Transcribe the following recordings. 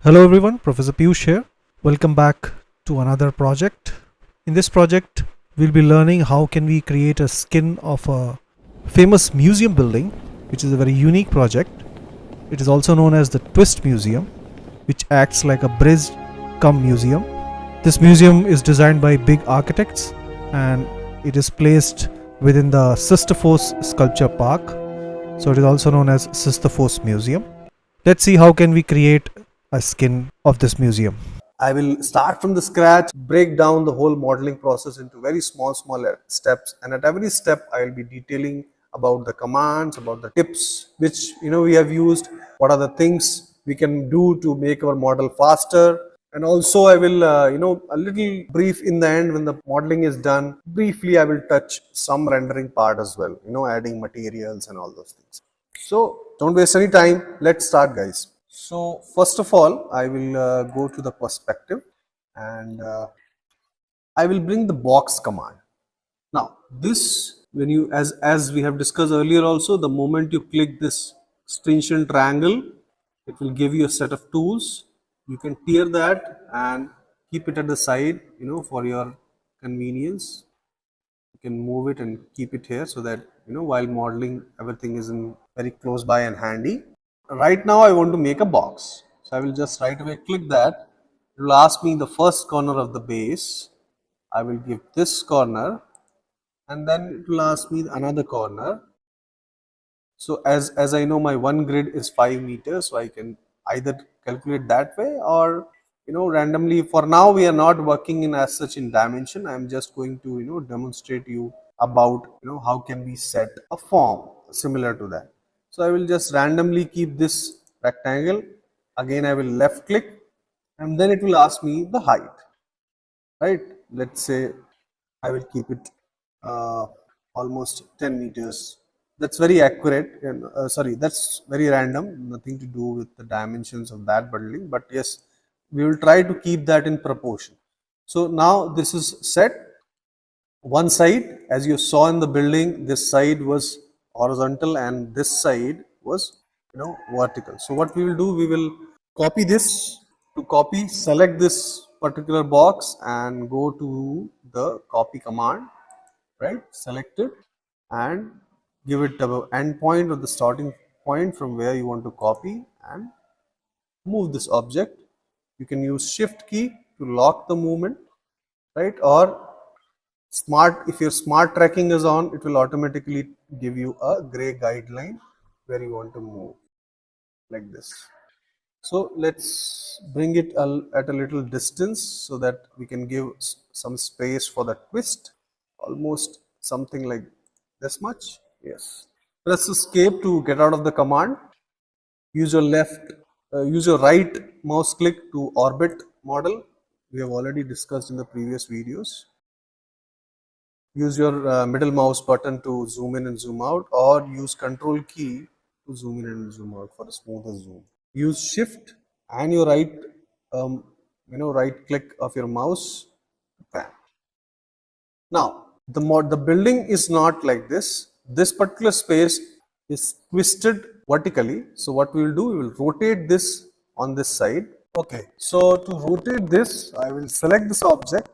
Hello everyone, Professor Piyush here. Welcome back to another project. In this project, we'll be learning how can we create a skin of a famous museum building, which is a very unique project. It is also known as the Twist Museum, which acts like a bridge cum museum. This museum is designed by big architects and it is placed within the Sisyphos Sculpture Park. So it is also known as Sisyphos Museum. Let's see how can we create a skin of this museum. I will start from the scratch, break down the whole modeling process into very small steps, and at every step I will be detailing about the commands, about the tips which we have used, what are the things we can do to make our model faster, and also I will a little brief in the end when the modeling is done. Briefly I will touch some rendering part as well, adding materials and all those things. So don't waste any time. Let's start, guys. So first of all, I will go to the perspective and I will bring the box command. Now this, when you as we have discussed earlier also, the moment you click this stringent triangle, it will give you a set of tools. You can tear that and keep it at the side, for your convenience. You can move it and keep it here so that while modeling everything is in very close by and handy. Right now I want to make a box, so I will just right away click that. It will ask me the first corner of the base. I will give this corner and then it will ask me another corner. So as I know, my one grid is 5 meters, so I can either calculate that way or randomly. For now we are not working in as such in dimension. I am just going to demonstrate you about how can we set a form similar to that. So I will just randomly keep this rectangle. Again I will left click and then it will ask me the height, right? Let's say I will keep it uh, almost 10 meters. That's very accurate and sorry, that's very random, nothing to do with the dimensions of that building, but yes, we will try to keep that in proportion. So now this is set. One side, as you saw in the building, this side was horizontal and this side was vertical. So what we will do, we will copy this. To copy, select this particular box and go to the copy command, right? Select it and give it the end point or the starting point from where you want to copy and move this object. You can use shift key to lock the movement, right? Or if your smart tracking is on, it will automatically give you a gray guideline where you want to move, like this. So let's bring it at a little distance so that we can give some space for the twist, almost something like this much. Yes, press escape to get out of the command. Use your use your right mouse click to orbit model. We have already discussed in the previous videos. Use your middle mouse button to zoom in and zoom out, or use control key to zoom in and zoom out for a smoother zoom. Use shift and your right click of your mouse to pan. Now the building is not like this. This particular space is twisted vertically. So what we will do, we will rotate this on this side. Okay, so to rotate this, I will select this object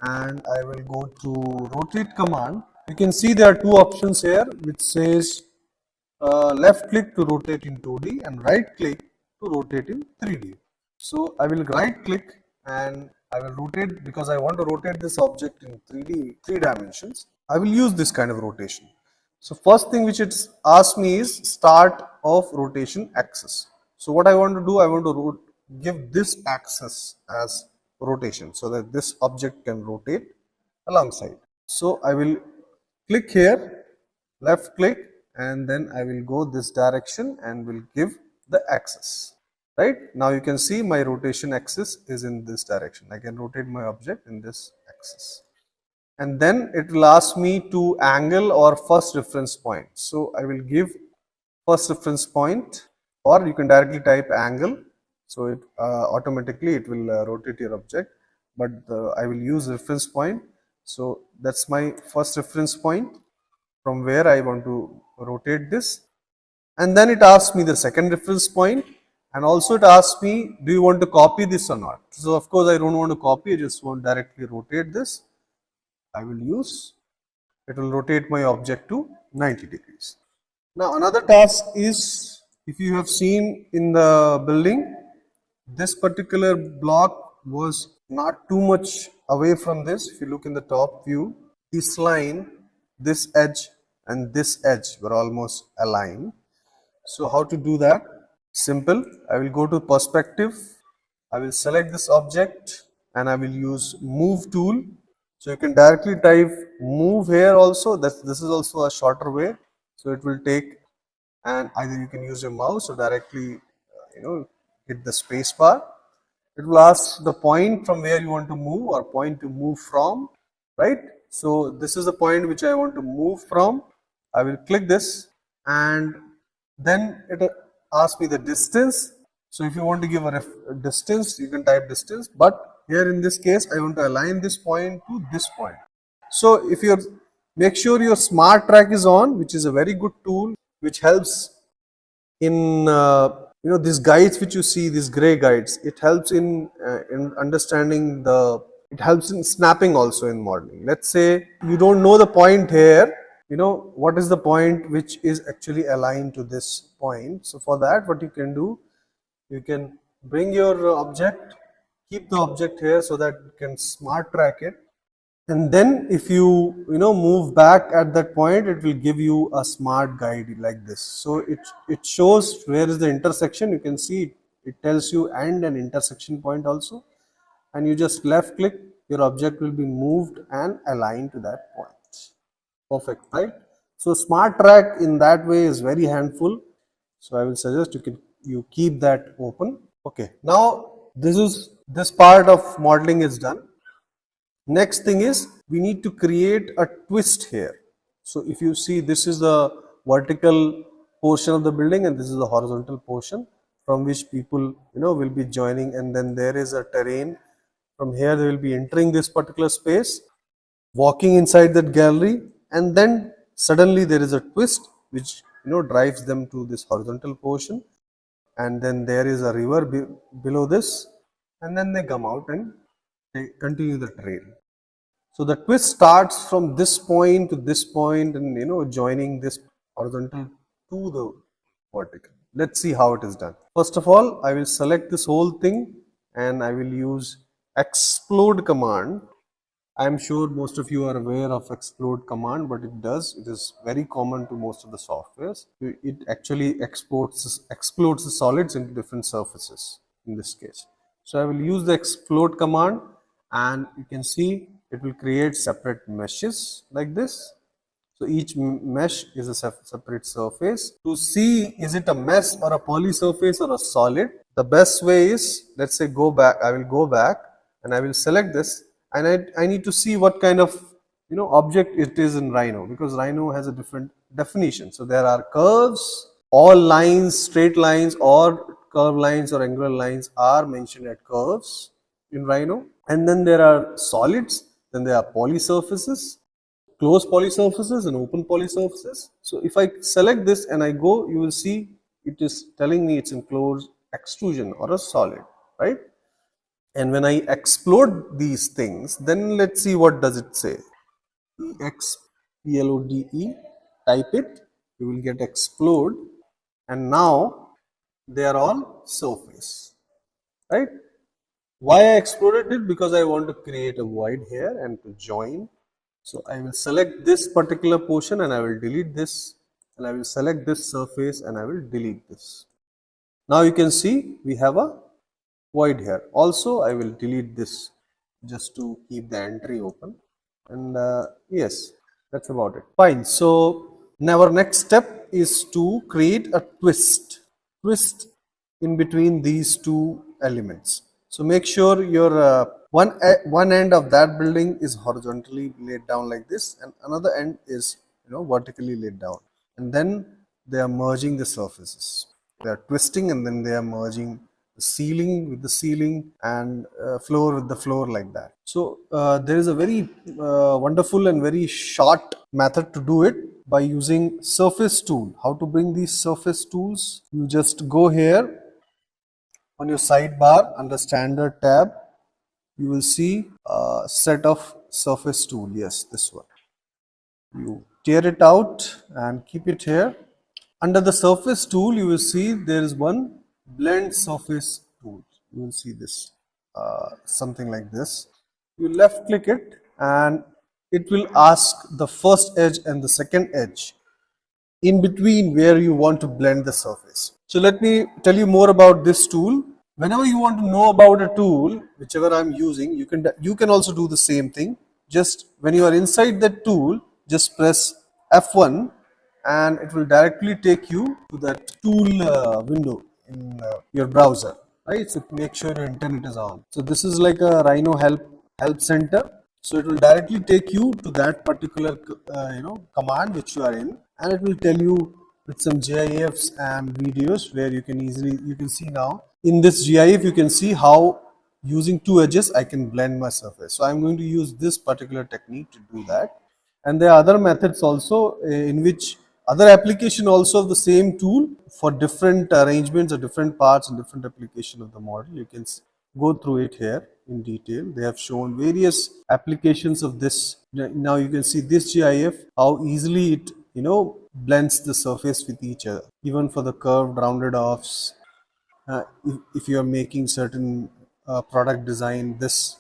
and I will go to rotate command. You can see there are two options here which says left click to rotate in 2D and right click to rotate in 3D. So I will right click and I will rotate because I want to rotate this object in 3D, 3 dimensions. I will use this kind of rotation. So first thing which it asks me is start of rotation axis. So what I want to do, I want to give this axis as rotation so that this object can rotate alongside. So I will click here, left click, and then I will go this direction and will give the axis. Right now you can see my rotation axis is in this direction. I can rotate my object in this axis. And then it will ask me to angle or first reference point. So I will give first reference point, or you can directly type angle. So it automatically it will rotate your object, but I will use reference point. So that's my first reference point from where I want to rotate this. And then it asks me the second reference point. And also it asks me, do you want to copy this or not? So of course I don't want to copy, I just want to directly rotate this. I will use, it will rotate my object to 90 degrees. Now another task is, if you have seen in the building, this particular block was not too much away from this. If you look in the top view, this line, this edge and this edge were almost aligned. So how to do that? Simple. I will go to perspective. I will select this object and I will use move tool. So you can directly type move here also. This is also a shorter way. So it will take, and either you can use your mouse or directly hit the space bar. It will ask the point from where you want to move or point to move from, right? So this is the point which I want to move from. I will click this and then it asks me the distance. So if you want to give a distance, you can type distance, but here in this case I want to align this point to this point. So if you're, make sure your smart track is on, which is a very good tool which helps in these guides which you see, these gray guides. It helps in understanding the, it helps in snapping also in modeling. Let's say you don't know the point here, what is the point which is actually aligned to this point. So for that, what you can do, you can bring your object, keep the object here so that you can smart track it, and then if you move back at that point, it will give you a smart guide like this. So it shows where is the intersection. You can see it tells you and an intersection point also, and you just left click, your object will be moved and aligned to that point. Perfect, right? So smart track in that way is very handful. So I will suggest you keep that open. Okay, now this part of modeling is done. Next thing is, we need to create a twist here. So if you see, this is the vertical portion of the building and this is the horizontal portion from which people will be joining, and then there is a terrain. From here they will be entering this particular space, walking inside that gallery, and then suddenly there is a twist which drives them to this horizontal portion, and then there is a river below this, and then they come out and they continue the trail. So the twist starts from this point to this point and joining this horizontal to the vertical. Let's see how it is done. First of all, I will select this whole thing and I will use explode command. I am sure most of you are aware of explode command, but it is very common to most of the softwares. It actually explodes the solids into different surfaces in this case. So I will use the explode command, and you can see it will create separate meshes like this. So each mesh is a separate surface. To see is it a mesh or a poly surface or a solid, the best way is, let's say go back, I will go back and I will select this, and I need to see what kind of object it is in Rhino, because Rhino has a different definition. So there are curves, all lines, straight lines or curve lines or angular lines are mentioned as curves in Rhino, and then there are solids, then there are poly surfaces, closed poly surfaces and open poly surfaces. So if I select this and I go, you will see it is telling me it's in closed extrusion or a solid, right? And when I explode these things, then let's see what does it say. EXPLODE, type it, you will get explode, and now they are all surface, right? Why I exploded it? Because I want to create a void here and to join. So I will select this particular portion and I will delete this, and I will select this surface and I will delete this. Now you can see we have a void here. Also I will delete this just to keep the entry open, and yes, that's about it. Fine. So now our next step is to create a twist in between these two elements. So make sure your one end of that building is horizontally laid down like this, and another end is vertically laid down, and then they are merging the surfaces. They are twisting and then they are merging the ceiling with the ceiling and floor with the floor, like that. So there is a very wonderful and very short method to do it by using surface tool. How to bring these surface tools? You just go here On your sidebar under standard tab, you will see a set of surface tool. Yes, this one. You tear it out and keep it here. Under the surface tool, you will see there is one blend surface tool. You will see this, something like this. You left click it and it will ask the first edge and the second edge in between where you want to blend the surface. So let me tell you more about this tool. Whenever you want to know about a tool, whichever I'm using, you can also do the same thing. Just when you are inside that tool, just press F1 and it will directly take you to that tool window in your browser, right? So make sure your internet is on. So this is like a Rhino help center. So it will directly take you to that particular command which you are in, and it will tell you with some GIFs and videos where you can see now in this GIF you can see how using two edges I can blend my surface. So I'm going to use this particular technique to do that. And there are other methods also in which other application also of the same tool for different arrangements or different parts and different application of the model. You can go through it here in detail. They have shown various applications of this. Now you can see this GIF, how easily it blends the surface with each other, even for the curved rounded offs. If you are making certain product design, this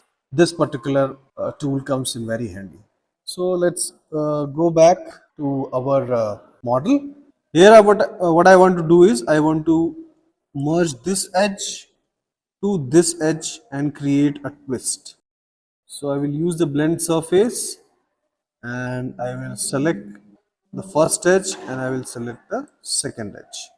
particular tool comes in very handy. So let's go back to our model. Here what I want to do is I want to merge this edge to this edge and create a twist. So I will use the blend surface and I will select the first edge and I will select the second edge.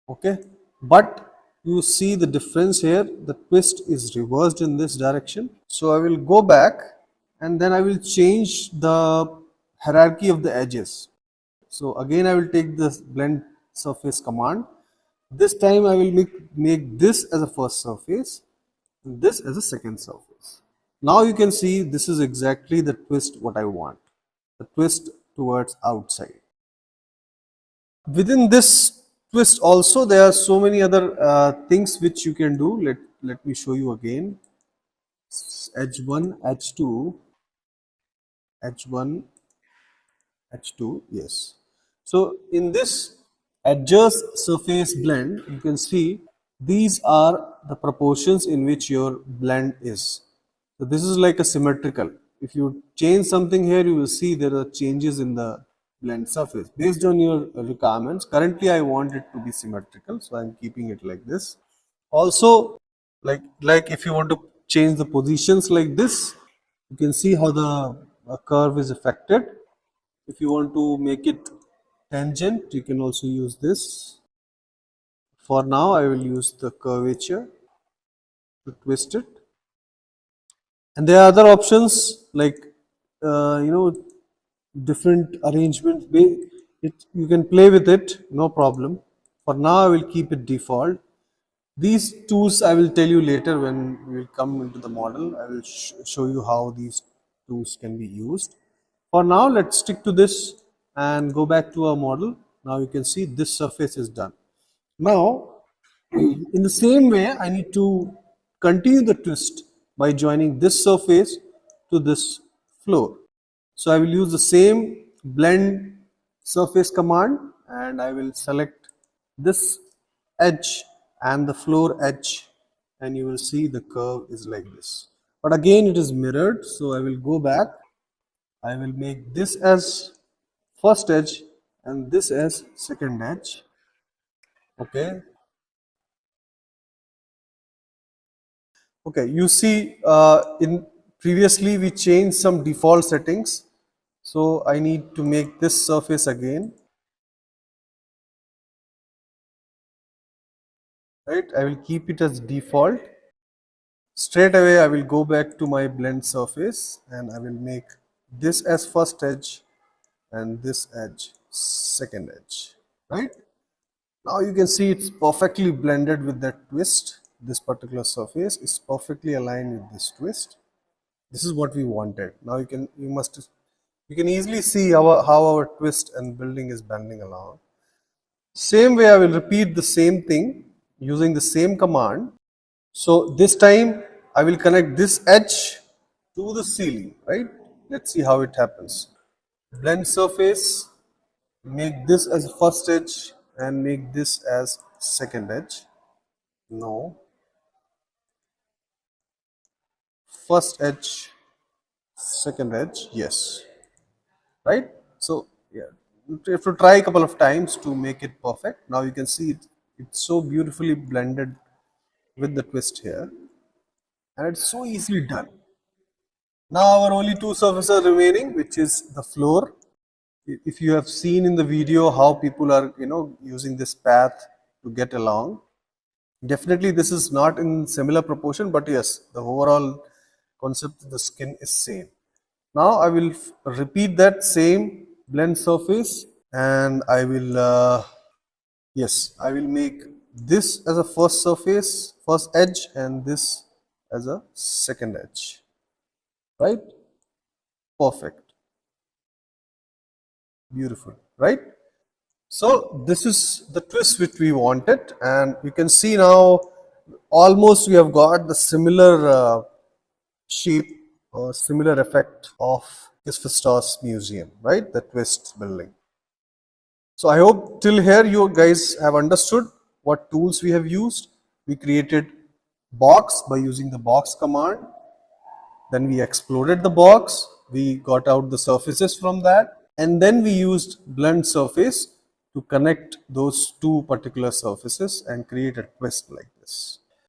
Okay, but you see the difference here, the twist is reversed in this direction. So I will go back and then I will change the hierarchy of the edges. So again I will take this blend surface command. This time I will make this as a first surface and this as a second surface. Now you can see this is exactly the twist what I want, the twist towards outside. Within this twist also there are so many other things which you can do. Let me show you again. Edge 1, edge 2, edge 1, edge 2, yes. So in this adjust surface blend, you can see these are the proportions in which your blend is. So this is like a symmetrical. If you change something here, you will see there are changes in the blend surface based on your requirements. Currently I want it to be symmetrical, so I'm keeping it like this. Also, like if you want to change the positions like this, you can see how the curve is affected. If you want to make it tangent, you can also use this. For now I will use the curvature to twist it. And there are other options like different arrangements. You can play with it, no problem. For now I will keep it default. These tools I will tell you later when we will come into the model. I will show you how these tools can be used. For now let's stick to this and go back to our model. Now you can see this surface is done. Now in the same way I need to continue the twist by joining this surface to this floor. So I will use the same blend surface command and I will select this edge and the floor edge, and you will see the curve is like this. But again it is mirrored, so I will go back. I will make this as first edge and this as second edge. Okay. Okay, you see in previously we changed some default settings. So I need to make this surface again. Right, I will keep it as default. Straight away I will go back to my blend surface and I will make this as first edge and this edge second edge. Right, now you can see it's perfectly blended with that twist. This particular surface is perfectly aligned with this twist. This is what we wanted. Now you can easily see how our twist and building is bending along. Same way I will repeat the same thing using the same command. So this time I will connect this edge to the ceiling, right? Let's see how it happens. Blend surface, make this as first edge and make this as second edge. No. First edge, second edge, yes. Right? So yeah, you have to try a couple of times to make it perfect. Now you can see it's so beautifully blended with the twist here, and it's so easily done. Now our only two surfaces are remaining, which is the floor. If you have seen in the video how people are using this path to get along, definitely this is not in similar proportion, but yes, the overall concept of the skin is same. Now I will repeat that same blend surface, and I will yes, I will make this as a first surface, first edge, and this as a second edge. Right? Perfect. Beautiful. Right? So this is the twist which we wanted, and you can see now almost we have got the similar shape or similar effect of Isfestos Museum, right? The twist building. So I hope till here you guys have understood what tools we have used. We created box by using the box command. Then we exploded the box. We got out the surfaces from that. And then we used blend surface to connect those two particular surfaces and create a twist like this.